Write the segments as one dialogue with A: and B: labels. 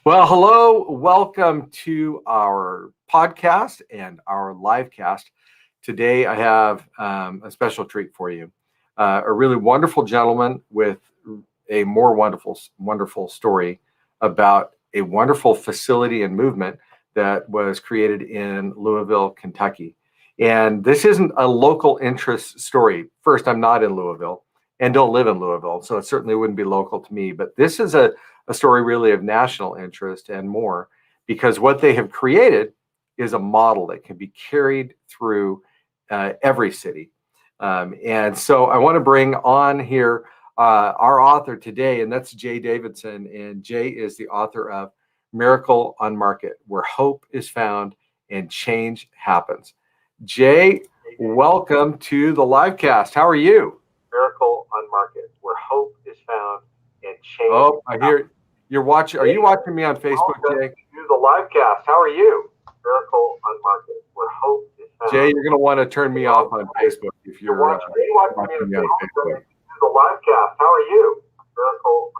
A: Well, hello. Welcome to our podcast and our live cast. Today, I have a special treat for you. A really wonderful gentleman with a more wonderful story about a wonderful facility and movement that was created in Louisville, Kentucky. And this isn't a local interest story. First, I'm not in Louisville and don't live in Louisville, so it certainly wouldn't be local to me. But this is a story really of national interest and more, because what they have created is a model that can be carried through every city. And so I want to bring on here our author today, and that's Jay Davidson. And Jay is the author of Miracle on Market, Where Hope is Found and Change Happens. Jay, welcome to the live cast. How are you? Miracle on Market, Where Hope is Found and Change. Oh, I hear you're watching. Are you watching me on Facebook, Jay? Do the live cast. How are you? Miracle on Market, Where Hope is Found. Jay, you're going to want to turn me off on Facebook if you're watching me on Facebook. Do the live cast. How are you? Miracle.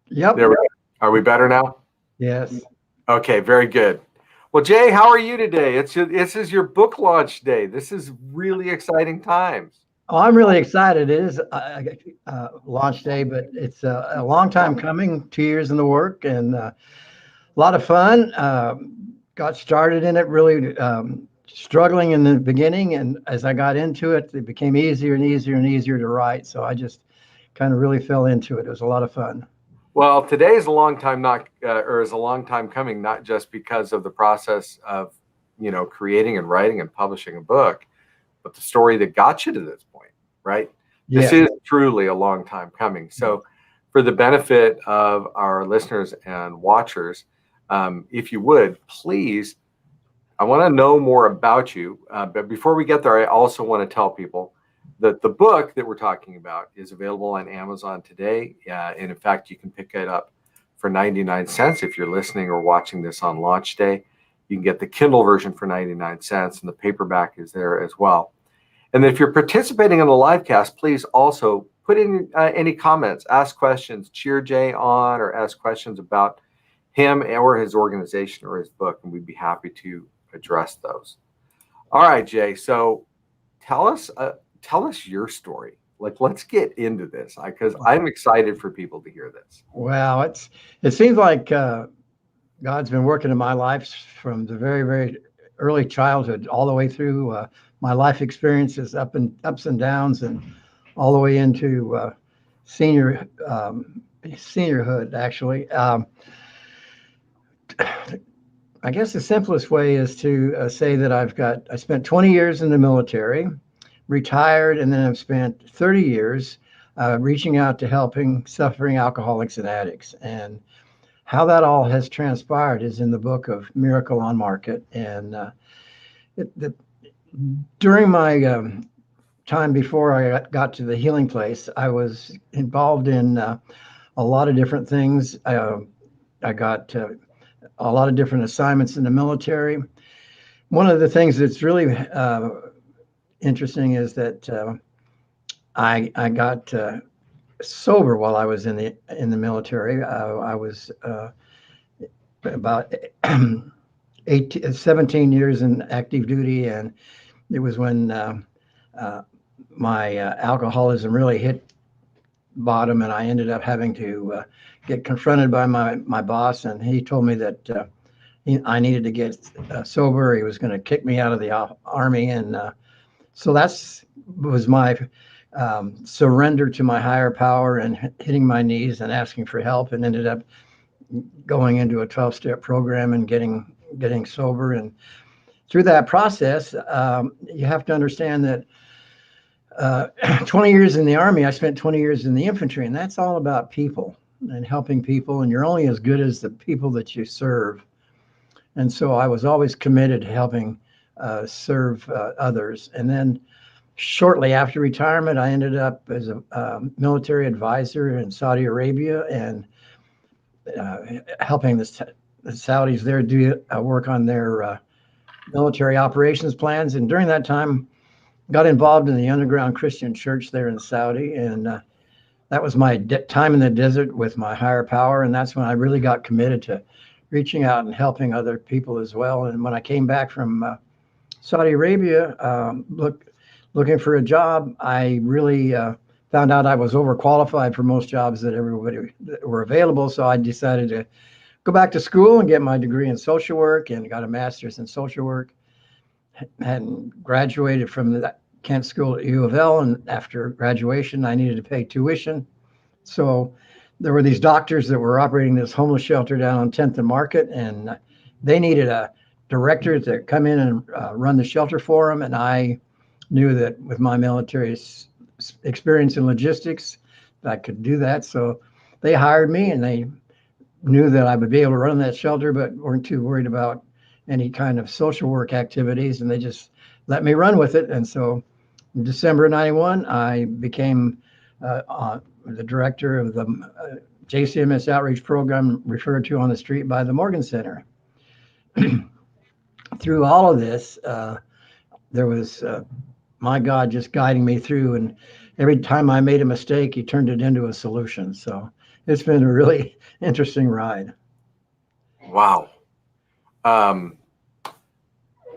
B: Yep.
A: There we go. Are we better now?
B: Yes.
A: Okay, very good. Well, Jay, how are you today? This is your book launch day. This is really exciting times.
B: Oh, I'm really excited. It is launch day, but it's a long time coming, 2 years in the work, and a lot of fun. Got started in it really struggling in the beginning, and as I got into it, it became easier and easier and easier to write. So I just kind of really fell into it. It was a lot of fun.
A: Well, today is a long time is a long time coming, not just because of the process of, creating and writing and publishing a book, but the story that got you to this point, right?
B: Yeah.
A: This is truly a long time coming. So for the benefit of our listeners and watchers, if you would, please, I want to know more about you. But before we get there, I also want to tell people that the book that we're talking about is available on Amazon today. And in fact, you can pick it up for 99 cents if you're listening or watching this on launch day. You can get the Kindle version for 99 cents, and the paperback is there as well. And if you're participating in the live cast, please also put in any comments, ask questions, cheer Jay on, or ask questions about him or his organization or his book, and we'd be happy to address those. All right, Jay. So tell us your story. Let's get into this, because I'm excited for people to hear this.
B: Well, it seems like God's been working in my life from the very, very early childhood all the way through my life experiences, ups and downs, and all the way into seniorhood. Actually, I guess the simplest way is to say that I spent 20 years in the military, retired, and then I've spent 30 years reaching out to helping suffering alcoholics and addicts. And how that all has transpired is in the book of Miracle on Market. And during my time before I got to the healing place, I was involved in a lot of different things. I got a lot of different assignments in the military. One of the things that's really interesting is that I got sober while I was in the military. I was about 17 years in active duty, and it was when my alcoholism really hit bottom, and I ended up having to get confronted by my boss, and he told me that I needed to get sober. He was going to kick me out of the Army, and so was my surrender to my higher power and hitting my knees and asking for help, and ended up going into a 12-step program and getting sober. And through that process, you have to understand that 20 years in the Army, I spent 20 years in the infantry, and that's all about people and helping people, and you're only as good as the people that you serve. And so I was always committed to helping serve others. And then shortly after retirement, I ended up as a military advisor in Saudi Arabia, and helping the Saudis there do work on their military operations plans. And during that time, got involved in the underground Christian church there in Saudi, and that was my time in the desert with my higher power. And that's when I really got committed to reaching out and helping other people as well. And when I came back from Saudi Arabia, looking for a job, I really found out I was overqualified for most jobs that were available. So I decided to go back to school and get my degree in social work, and got a master's in social work. Hadn't graduated from the Kent School at U of L, and after graduation, I needed to pay tuition. So there were these doctors that were operating this homeless shelter down on 10th and Market, and they needed a director to come in and run the shelter for them. And I knew that with my military experience in logistics, I could do that. So they hired me, and they knew that I would be able to run that shelter, but weren't too worried about any kind of social work activities, and they just let me run with it. And so in December of 91, I became the director of the JCMS outreach program, referred to on the street by the Morgan Center. Through all of this, there was my God just guiding me through, and every time I made a mistake, he turned it into a solution. So it's been a really interesting ride.
A: Wow.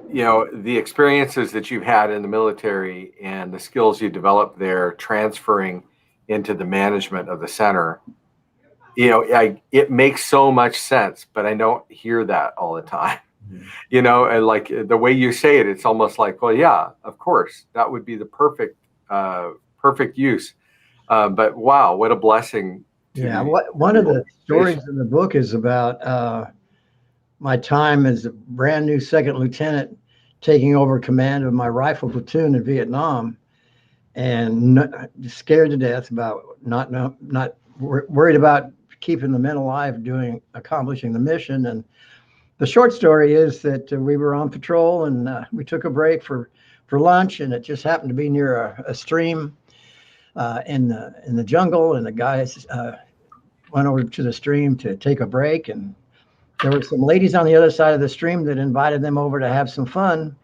A: The experiences that you've had in the military and the skills you developed there, transferring into the management of the center, it makes so much sense, but I don't hear that all the time. And like the way you say it, it's almost like, well, yeah, of course, that would be the perfect use. But wow, what a blessing.
B: One of the stories in the book is about my time as a brand new second lieutenant taking over command of my rifle platoon in Vietnam, and scared to death about not worried about keeping the men alive, accomplishing the mission. And the short story is that we were on patrol, and we took a break for lunch, and it just happened to be near a stream in the jungle, and the guys went over to the stream to take a break, and there were some ladies on the other side of the stream that invited them over to have some fun.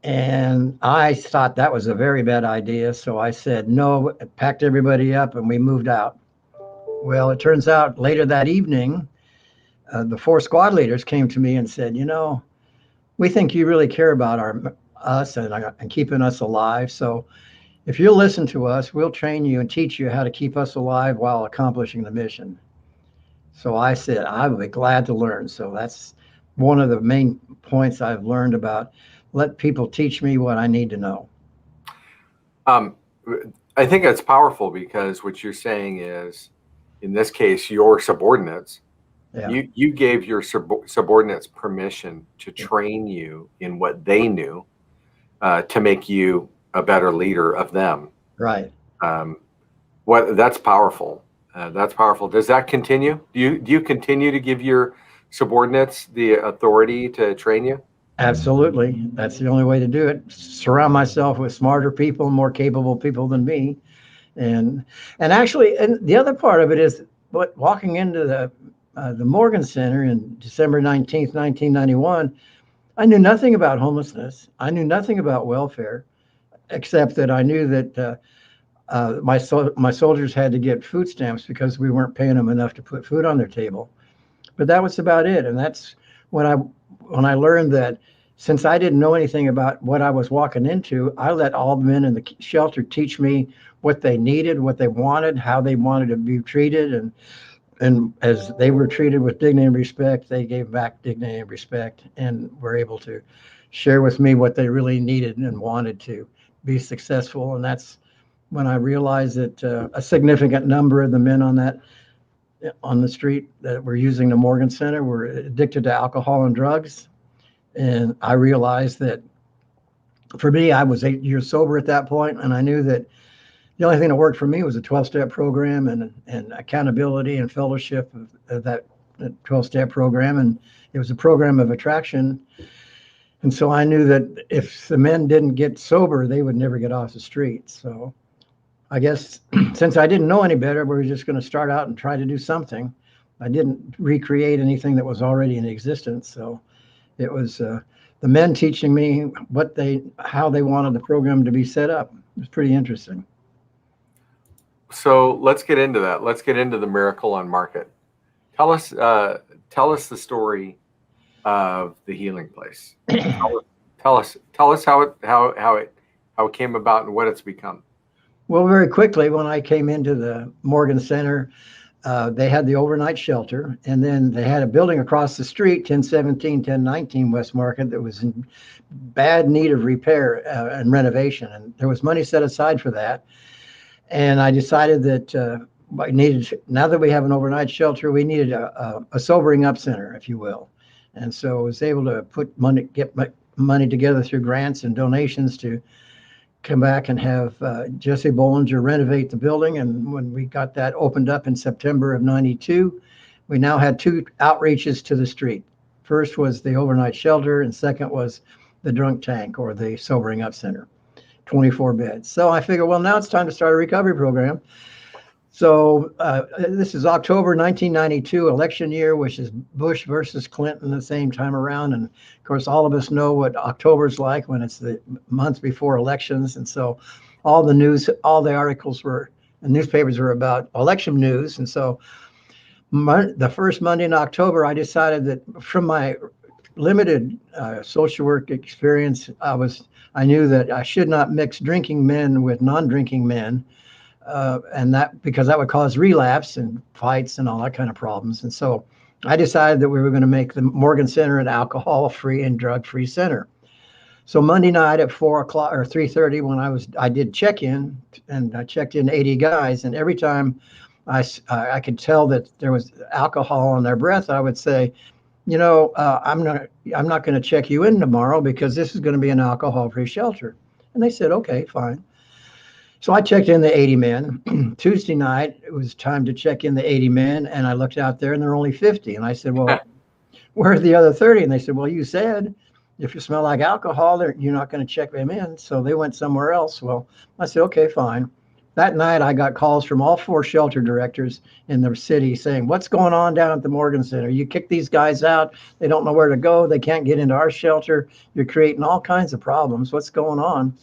B: And I thought that was a very bad idea. So I said no, packed everybody up, and we moved out. Well, it turns out later that evening, the 4 squad leaders came to me and said, we think you really care about us and keeping us alive. So if you'll listen to us, we'll train you and teach you how to keep us alive while accomplishing the mission. So I said, I would be glad to learn. So that's one of the main points I've learned about. Let people teach me what I need to know.
A: I think that's powerful, because what you're saying is, in this case, your subordinates, you gave your subordinates permission to train you in what they knew to make you a better leader of them.
B: Right.
A: That's powerful. That's powerful. Does that continue? Do you continue to give your subordinates the authority to train you?
B: Absolutely. That's the only way to do it. Surround myself with smarter people, more capable people than me. And actually, and the other part of it is walking into the Morgan Center in December 19th, 1991, I knew nothing about homelessness. I knew nothing about welfare, except that I knew that my soldiers had to get food stamps because we weren't paying them enough to put food on their table. But that was about it. And that's when I learned that, since I didn't know anything about what I was walking into, I let all the men in the shelter teach me what they needed, what they wanted, how they wanted to be treated. And as they were treated with dignity and respect, they gave back dignity and respect, and were able to share with me what they really needed and wanted to be successful. And that's when I realized that a significant number of the men on the street that were using the Morgan Center were addicted to alcohol and drugs. And I realized that, for me, I was 8 years sober at that point, and I knew that the only thing that worked for me was a 12-step program and accountability and fellowship of that 12-step program. And it was a program of attraction. And so I knew that if the men didn't get sober, they would never get off the street. So I guess since I didn't know any better, we were just going to start out and try to do something. I didn't recreate anything that was already in existence. So it was the men teaching me how they wanted the program to be set up. It was pretty interesting.
A: So let's get into that. Let's get into the Miracle on Market. Tell us the story of the healing place. Tell us how it came about and what it's become.
B: Well, very quickly, when I came into the Morgan Center, they had the overnight shelter, and then they had a building across the street, 1017, 1019 West Market, that was in bad need of repair and renovation. And there was money set aside for that. And I decided that now that we have an overnight shelter, we needed a sobering up center, if you will. And so I was able to get money together through grants and donations to come back and have Jesse Bollinger renovate the building. And when we got that opened up in September of '92, we now had two outreaches to the street. First was the overnight shelter, and second was the drunk tank, or the sobering up center, 24 beds. So I figured, well, now it's time to start a recovery program. So this is October 1992, election year, which is Bush versus Clinton the same time around. And of course, all of us know what October's like when it's the month before elections. And so all the news, all the articles the newspapers were about election news. And so the first Monday in October, I decided that from my limited social work experience, I knew that I should not mix drinking men with non-drinking men. And that, because that would cause relapse and fights and all that kind of problems. And so I decided that we were going to make the Morgan Center an alcohol-free and drug-free center. So Monday night at 4 o'clock or 3:30, when I did check-in, and I checked in 80 guys, and every time I could tell that there was alcohol on their breath, I would say, I'm not going to check you in tomorrow because this is going to be an alcohol-free shelter. And they said, okay, fine. So I checked in the 80 men. Tuesday night, it was time to check in the 80 men, and I looked out there, and there were only 50. And I said, well, where are the other 30? And they said, well, you said if you smell like alcohol, you're not going to check them in. So they went somewhere else. Well, I said, okay, fine. That night, I got calls from all 4 shelter directors in the city saying, what's going on down at the Morgan Center? You kick these guys out. They don't know where to go. They can't get into our shelter. You're creating all kinds of problems. What's going on?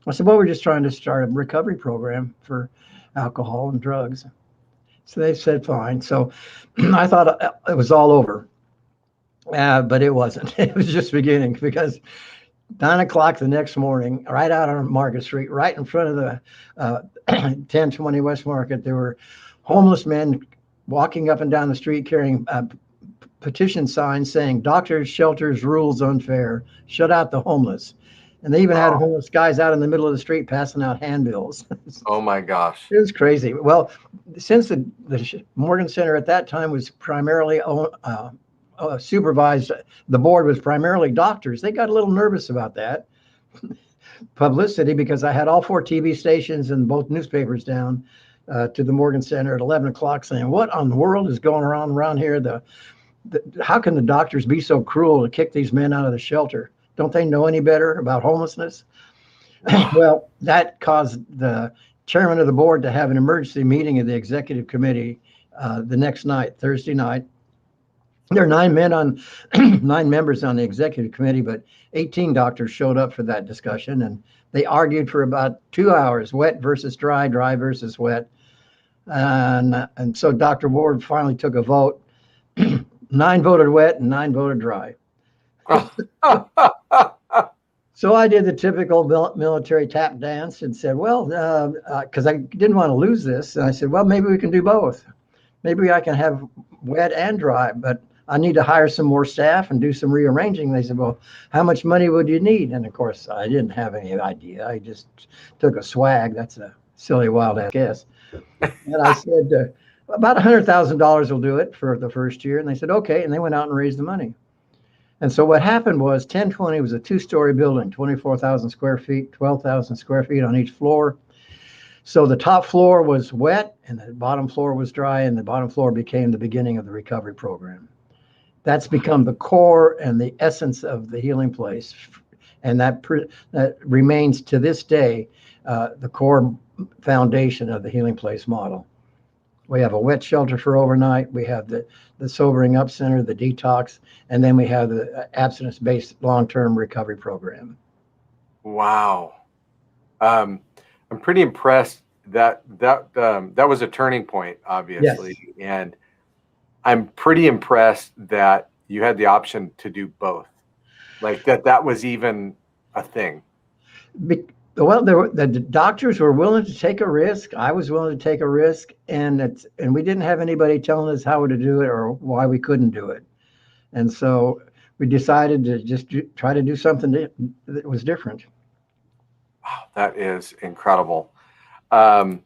B: I said, well, we're just trying to start a recovery program for alcohol and drugs. So they said, fine. So I thought it was all over, but it wasn't. It was just beginning, because 9 o'clock the next morning, right out on Market Street, right in front of the 1020 West Market, there were homeless men walking up and down the street carrying petition signs saying, doctors, shelters, rules unfair, shut out the homeless. And they even had homeless guys out in the middle of the street passing out handbills.
A: Oh my gosh.
B: It was crazy. Well, since the Morgan Center at that time was primarily supervised, the board was primarily doctors, they got a little nervous about that publicity, because I had all 4 TV stations and both newspapers down to the Morgan Center at 11 o'clock saying, what on the world is going on around here? How can the doctors be so cruel to kick these men out of the shelter? Don't they know any better about homelessness? Well, that caused the chairman of the board to have an emergency meeting of the executive committee the next night, Thursday night. There are 9 members on the executive committee, but 18 doctors showed up for that discussion, and they argued for about 2 hours, wet versus dry, dry versus wet. And so Dr. Ward finally took a vote. 9 voted wet and 9 voted dry. So I did the typical military tap dance and said, well, because I didn't want to lose this. And I said, well, maybe we can do both. Maybe I can have wet and dry, but I need to hire some more staff and do some rearranging. They said, well, how much money would you need? And of course, I didn't have any idea. I just took a swag. That's a silly, wild ass guess. And I said, about $100,000 will do it for the first year. And they said, okay. And they went out and raised the money. And so what happened was 1020 was a 2-story building, 24,000 square feet, 12,000 square feet on each floor. So the top floor was wet and the bottom floor was dry, and the bottom floor became the beginning of the recovery program. That's become the core and the essence of the healing place. And that remains to this day the core foundation of the healing place model. We have a wet shelter for overnight. We have the sobering up center, the detox, and then we have the abstinence-based long-term recovery program.
A: Wow. I'm pretty impressed that was a turning point, obviously,
B: Yes.
A: and I'm pretty impressed that you had the option to do both, like that was even a thing.
B: Well, the doctors were willing to take a risk. I was willing to take a risk, and we didn't have anybody telling us how to do it or why we couldn't do it. And so we decided to just try to do something that was different.
A: Wow, that is incredible. Um,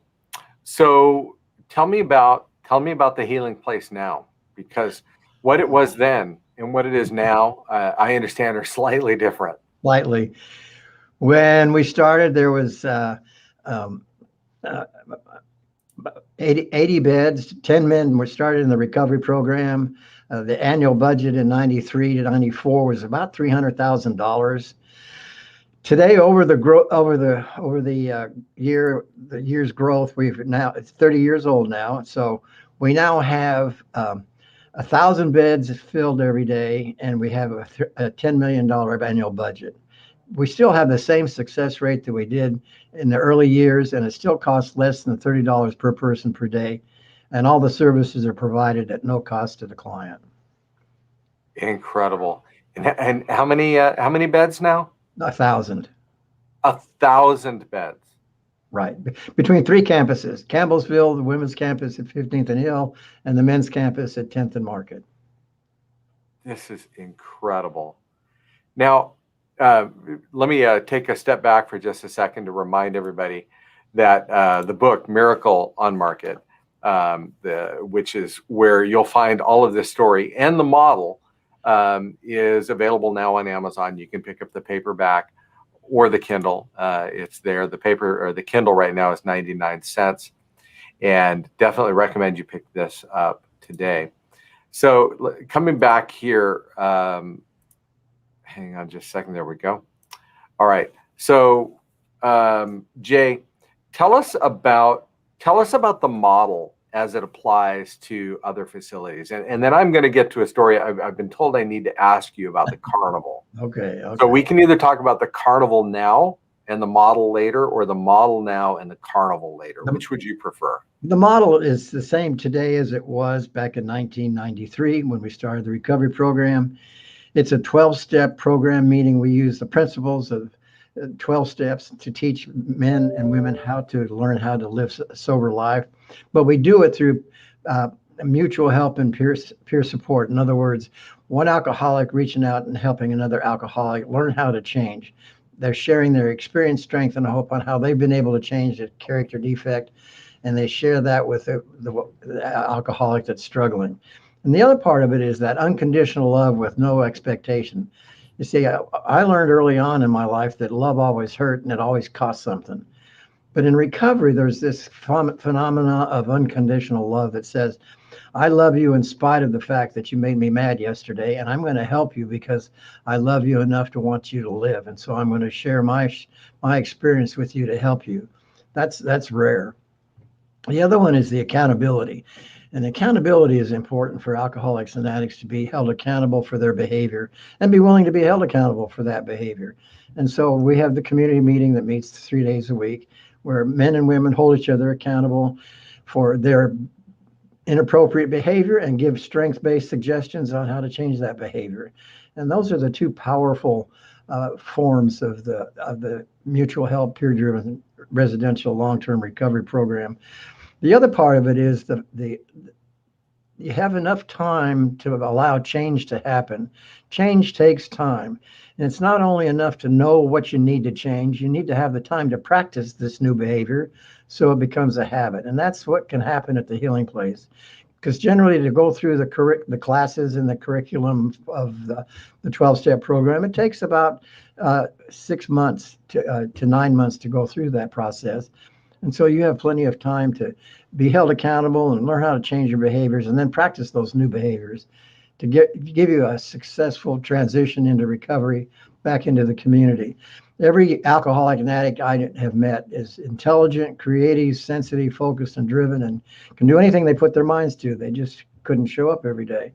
A: so tell me about the healing place now, because what it was then and what it is now, I understand, are slightly different.
B: Slightly. When we started, there was um, uh, 80 beds. 10 men were started in the recovery program. The annual budget in 93 to 94 was about $300,000. Today, over the year's growth, it's 30 years old now. So we now have 1,000 beds filled every day, and we have a $10 million annual budget. We still have the same success rate that we did in the early years, and it still costs less than $30 per person per day. And all the services are provided at no cost to the client.
A: Incredible. And how many beds now?
B: 1,000.
A: 1,000 beds.
B: Right. Between three campuses, Campbellsville, the women's campus at 15th and Hill, and the men's campus at 10th and Market.
A: This is incredible. Now, let me take a step back for just a second to remind everybody that the book Miracle on Market, which is where you'll find all of this story and the model, is available now on Amazon. You can pick up the paperback or the Kindle. It's there. The paper or the Kindle right now is 99 cents, and definitely recommend you pick this up today. So coming back here, hang on just a second. There we go. All right. So Jay, tell us about the model as it applies to other facilities, and then I'm going to get to a story. I've been told I need to ask you about the carnival.
B: Okay.
A: So we can either talk about the carnival now and the model later, or the model now and the carnival later. Which would you prefer?
B: The model is the same today as it was back in 1993 when we started the recovery program. It's a 12-step program, meaning we use the principles of 12 steps to teach men and women how to learn how to live a sober life. But we do it through mutual help and peer support. In other words, one alcoholic reaching out and helping another alcoholic learn how to change. They're sharing their experience, strength, and hope on how they've been able to change a character defect, and they share that with the alcoholic that's struggling. And the other part of it is that unconditional love with no expectation. You see, I learned early on in my life that love always hurt and it always costs something. But in recovery, there's this phenomena of unconditional love that says, I love you in spite of the fact that you made me mad yesterday, and I'm going to help you because I love you enough to want you to live. And so I'm going to share my experience with you to help you. That's rare. The other one is the accountability. And accountability is important for alcoholics and addicts to be held accountable for their behavior and be willing to be held accountable for that behavior. And so we have the community meeting that meets 3 days a week, where men and women hold each other accountable for their inappropriate behavior and give strength-based suggestions on how to change that behavior. And those are the two powerful forms of the mutual help, peer-driven residential long-term recovery program. The other part of it is you have enough time to allow change to happen. Change takes time. And it's not only enough to know what you need to change, you need to have the time to practice this new behavior so it becomes a habit. And that's what can happen at the healing place. Because generally to go through the classes and the curriculum of the 12-step program, it takes about 6 months to 9 months to go through that process. And so you have plenty of time to be held accountable and learn how to change your behaviors and then practice those new behaviors to give you a successful transition into recovery back into the community. Every alcoholic and addict I have met is intelligent, creative, sensitive, focused, and driven, and can do anything they put their minds to. They just couldn't show up every day.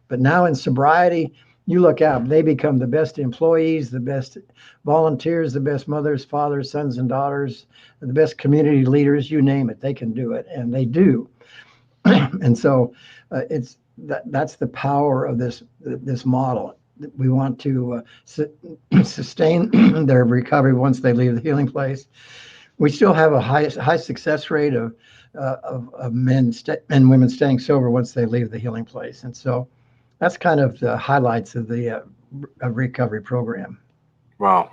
B: But now in sobriety, you look out, they become the best employees, the best volunteers, the best mothers, fathers, sons, and daughters, the best community leaders, you name it, they can do it, and they do. And so that's the power of this model. We want to sustain their recovery once they leave the healing place. We still have a high success rate of men and women staying sober once they leave the healing place, and so that's kind of the highlights of the recovery program.
A: Wow.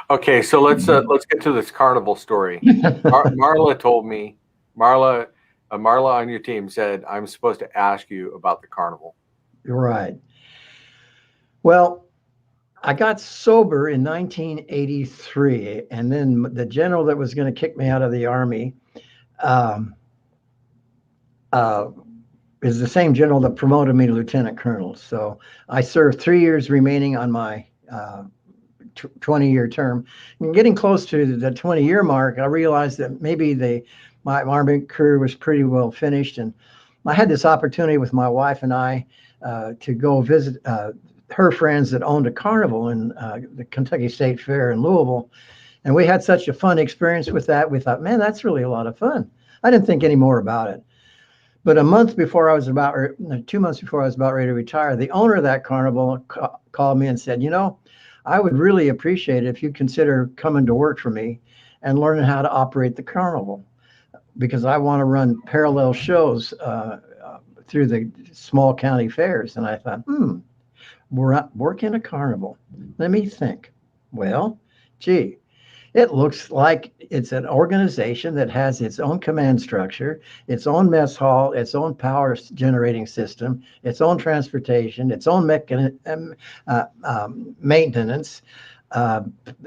A: Okay, so let's get to this carnival story. Marla told me, Marla on your team said I'm supposed to ask you about the carnival.
B: You're right. Well, I got sober in 1983, and then the general that was going to kick me out of the Army is the same general that promoted me to lieutenant colonel. So I served 3 years remaining on my 20-year term. And getting close to the 20-year mark, I realized that maybe my Army career was pretty well finished. And I had this opportunity with my wife and I to go visit her friends that owned a carnival in the Kentucky State Fair in Louisville. And we had such a fun experience with that. We thought, man, that's really a lot of fun. I didn't think any more about it. But 2 months before I was about ready to retire, the owner of that carnival called me and said, I would really appreciate it if you consider coming to work for me and learning how to operate the carnival, because I want to run parallel shows through the small county fairs. And I thought, we're working a carnival. Let me think. Well, gee, it looks like it's an organization that has its own command structure, its own mess hall, its own power generating system, its own transportation, its own maintenance.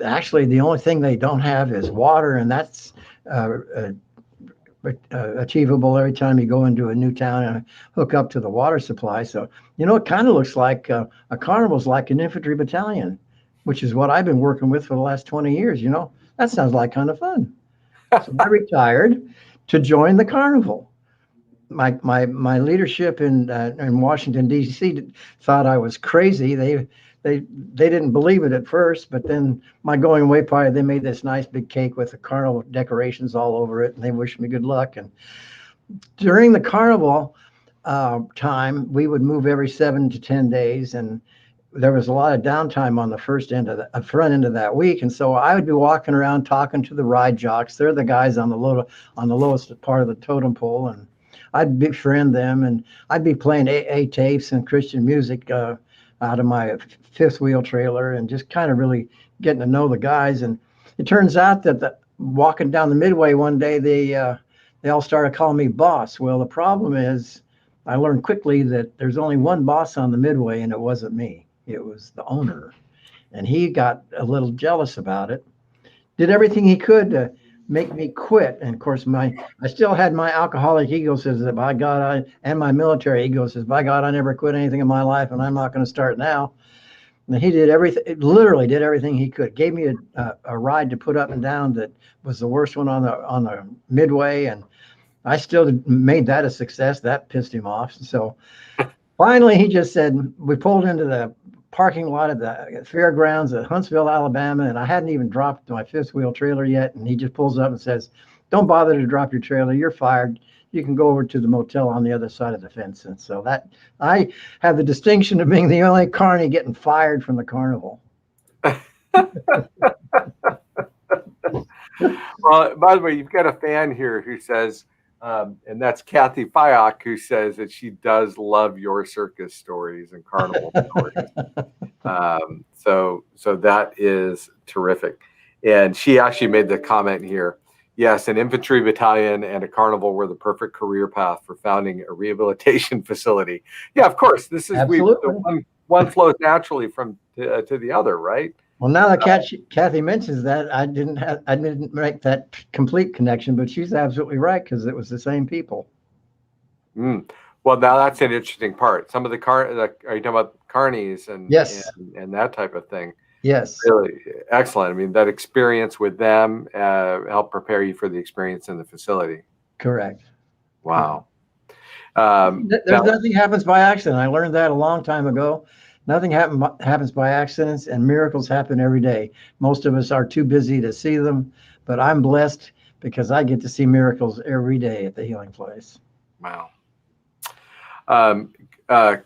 B: Actually, the only thing they don't have is water, and that's achievable every time you go into a new town and hook up to the water supply. So, it kind of looks like a carnival's like an infantry battalion, which is what I've been working with for the last 20 years. That sounds like kind of fun. So I retired to join the carnival. My leadership in Washington, D.C. thought I was crazy. They didn't believe it at first, but then my going away party, they made this nice big cake with the carnival decorations all over it, and they wished me good luck. And during the carnival time, we would move every 7 to 10 days, and there was a lot of downtime on the front end of that week. And so I would be walking around talking to the ride jocks. They're the guys on the lowest part of the totem pole. And I'd befriend them, and I'd be playing AA tapes and Christian music out of my fifth wheel trailer, and just kind of really getting to know the guys. And it turns out that walking down the midway one day, they all started calling me boss. Well, the problem is I learned quickly that there's only one boss on the midway, and it wasn't me. It was the owner, and he got a little jealous about it, did everything he could to make me quit. And of course, I still had my alcoholic ego says that, by God, and my military ego says, by God, I never quit anything in my life, and I'm not going to start now. And he did everything, literally did everything he could. Gave me a ride to put up and down that was the worst one on the midway, and I still made that a success. That pissed him off. So finally, he just said, we pulled into the parking lot at the fairgrounds at Huntsville, Alabama, and I hadn't even dropped my fifth wheel trailer yet. And he just pulls up and says, don't bother to drop your trailer. You're fired. You can go over to the motel on the other side of the fence. And so that I have the distinction of being the only carny getting fired from the carnival.
A: Well, by the way, you've got a fan here who says, and that's Kathy Fyock, who says that she does love your circus stories and carnival stories. So that is terrific. And she actually made the comment here. Yes, an infantry battalion and a carnival were the perfect career path for founding a rehabilitation facility. Yeah, of course. This is one flows naturally from to the other, right?
B: Well, now that Kathy mentions that, I didn't make that complete connection, but she's absolutely right, because it was the same people.
A: Well, now that's an interesting part. Some of are you talking about carnies and
B: yes,
A: and that type of thing?
B: Yes,
A: really excellent. I mean, that experience with them helped prepare you for the experience in the facility.
B: Correct.
A: Wow.
B: Nothing happens by accident. I learned that a long time ago. Nothing happens by accidents, and miracles happen every day. Most of us are too busy to see them, but I'm blessed because I get to see miracles every day at the healing place.
A: Wow.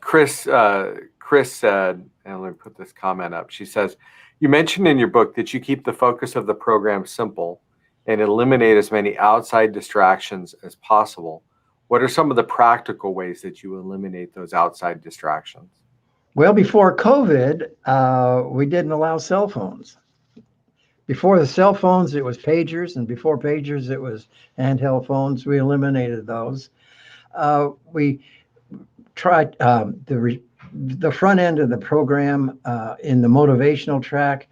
A: Chris said, and let me put this comment up. She says, you mentioned in your book that you keep the focus of the program simple and eliminate as many outside distractions as possible. What are some of the practical ways that you eliminate those outside distractions?
B: Well, before COVID, we didn't allow cell phones. Before the cell phones, it was pagers, and before pagers, it was handheld phones. We eliminated those. We tried the front end of the program in the motivational track.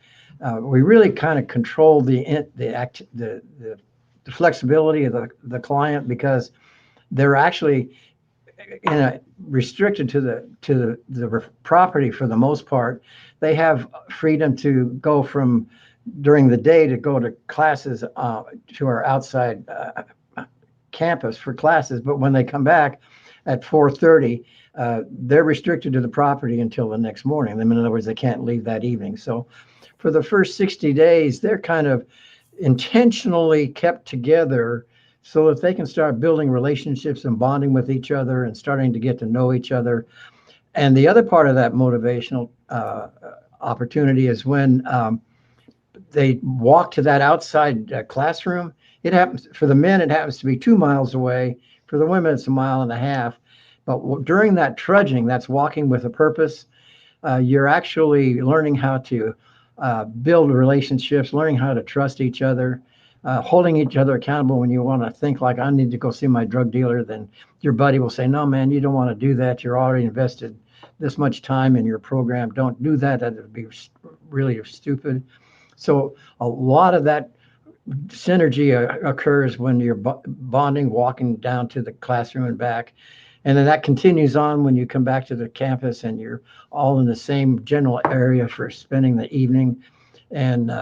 B: We really kind of controlled the flexibility of the client, because they're actually restricted to the property for the most part. They have freedom to go from during the day to go to classes to our outside campus for classes, but when they come back at 4:30, they're restricted to the property until the next morning. In other words, they can't leave that evening. So for the first 60 days, they're kind of intentionally kept together so that they can start building relationships and bonding with each other and starting to get to know each other. And the other part of that motivational opportunity is when they walk to that outside classroom. It happens for the men, it happens to be 2 miles away. For the women, it's 1.5 miles. But during that trudging, that's walking with a purpose. You're actually learning how to build relationships, learning how to trust each other, holding each other accountable. When you want to think like, I need to go see my drug dealer, then your buddy will say, no, man, you don't want to do that. You're already invested this much time in your program. Don't do that. That would be really stupid. So a lot of that synergy occurs when you're bonding, walking down to the classroom and back. And then that continues on when you come back to the campus and you're all in the same general area for spending the evening. And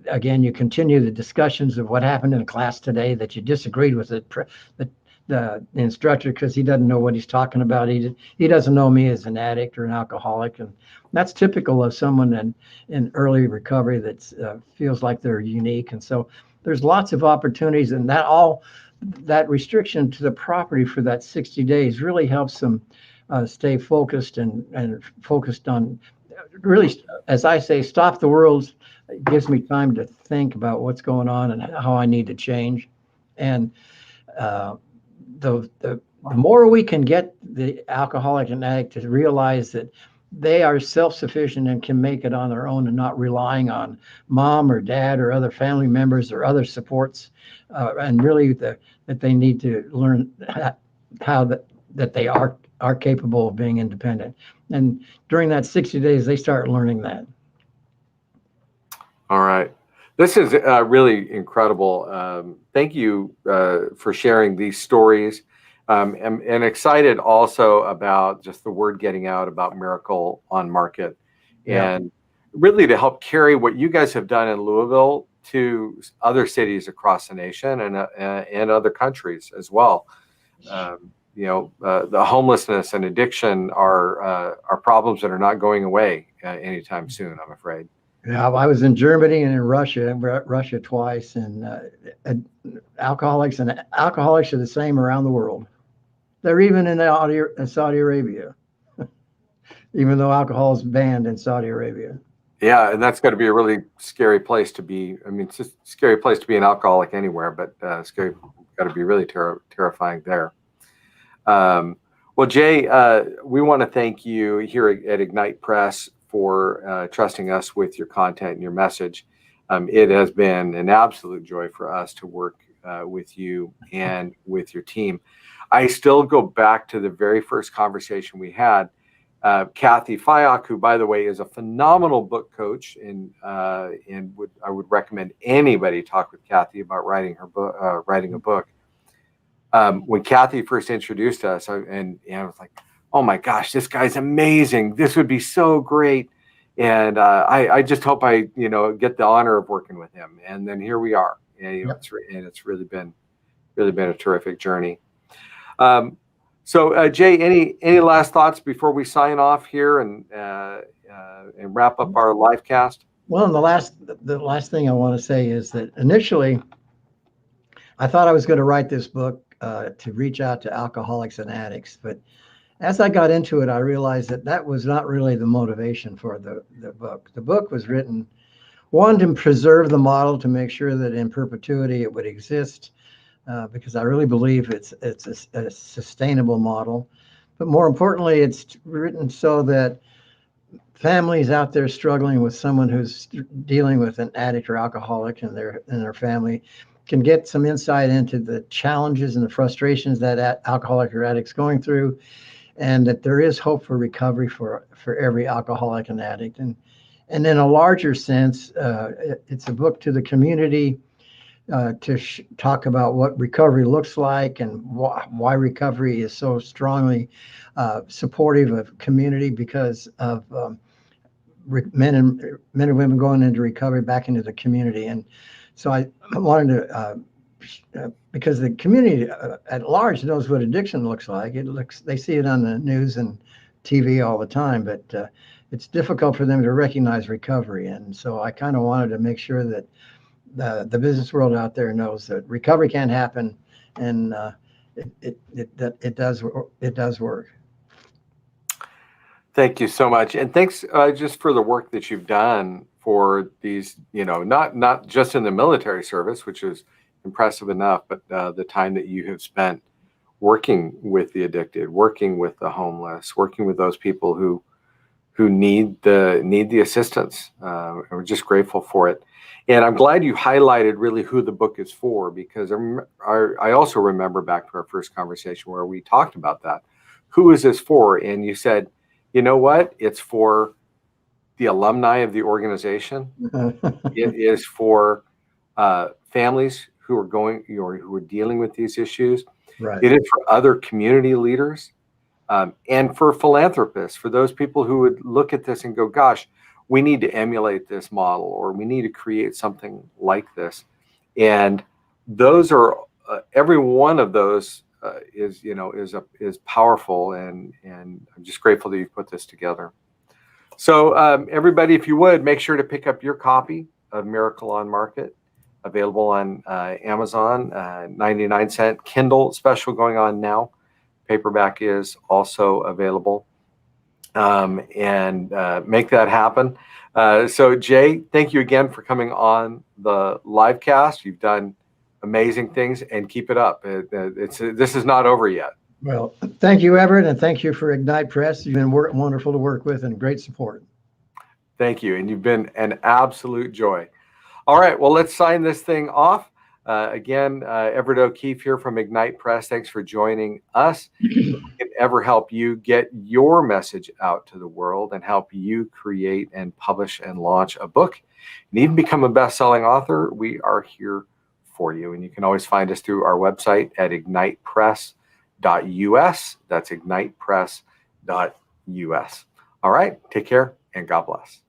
B: again, you continue the discussions of what happened in class today that you disagreed with the instructor because he doesn't know what he's talking about. He doesn't know me as an addict or an alcoholic. And that's typical of someone in early recovery that feels like they're unique. And so there's lots of opportunities, and that restriction to the property for that 60 days really helps them stay focused and focused on really, as I say, stop the world. It gives me time to think about what's going on and how I need to change. And the more we can get the alcoholic and addict to realize that they are self-sufficient and can make it on their own and not relying on mom or dad or other family members or other supports, and really that they need to learn how that they are capable of being independent. And during that 60 days, they start learning that.
A: All right. This is really incredible. Thank you for sharing these stories. And excited also about just the word getting out about Miracle on Market, and really to help carry what you guys have done in Louisville to other cities across the nation and other countries as well. The homelessness and addiction are problems that are not going away anytime soon, I'm afraid.
B: Yeah, I was in Germany and in Russia twice, and alcoholics are the same around the world. They're even in Saudi Arabia, even though alcohol is banned in Saudi Arabia.
A: Yeah, and that's got to be a really scary place to be. I mean, it's just a scary place to be an alcoholic anywhere, but scary, got to be really terrifying there. Well, Jay, we want to thank you here at Ignite Press for trusting us with your content and your message. It has been an absolute joy for us to work with you and with your team. I still go back to the very first conversation we had. Kathy Fayok, who, by the way, is a phenomenal book coach, and I would recommend anybody talk with Kathy about writing a book. When Kathy first introduced us, I was like, "Oh my gosh, this guy's amazing! This would be so great!" And I just hope I get the honor of working with him. And then here we are, and it's really been a terrific journey. So Jay, any last thoughts before we sign off here? And and wrap up our live cast?
B: Well, and the last thing I want to say is that initially I thought I was going to write this book to reach out to alcoholics and addicts, but as I got into it, I realized that that was not really the motivation for the book. The book was written, one, to preserve the model, to make sure that in perpetuity it would exist, because I really believe it's a sustainable model. But more importantly, it's written so that families out there struggling with someone who's dealing with an addict or alcoholic in their family can get some insight into the challenges and the frustrations that alcoholic or addict's going through, and that there is hope for recovery for every alcoholic and addict. And in a larger sense, it's a book to the community to talk about what recovery looks like and why recovery is so strongly supportive of community, because of men and women going into recovery back into the community. And so I wanted to, because the community at large knows what addiction looks like. They see it on the news and TV all the time, but it's difficult for them to recognize recovery. And so I kind of wanted to make sure that the business world out there knows that recovery can happen, and it does work.
A: Thank you so much. And thanks just for the work that you've done for these, not just in the military service, which is impressive enough, but the time that you have spent working with the addicted, working with the homeless, working with those people who need the assistance. And we're just grateful for it. And I'm glad you highlighted really who the book is for, because I also remember back to our first conversation where we talked about that. Who is this for? And you said, you know what? It's for the alumni of the organization. It is for families who are who are dealing with these issues.
B: Right.
A: It is for other community leaders, and for philanthropists, for those people who would look at this and go, gosh, we need to emulate this model, or we need to create something like this. And those are every one of those is powerful, and I'm just grateful that you've put this together. So everybody, if you would, make sure to pick up your copy of Miracle on Market, available on Amazon, 99-cent Kindle special going on now. Paperback is also available, and make that happen. So Jay, thank you again for coming on the live cast. You've done amazing things, and keep it up. This is not over yet.
B: Well, thank you, Everett, and thank you for Ignite Press. You've been wonderful to work with and great support.
A: Thank you, and you've been an absolute joy. All right, well, let's sign this thing off. Again, Everett O'Keefe here from Ignite Press. Thanks for joining us. If we can ever help you get your message out to the world and help you create and publish and launch a book and even become a best-selling author, we are here for you. And you can always find us through our website at ignitepress.us. That's ignitepress.us. All right, take care and God bless.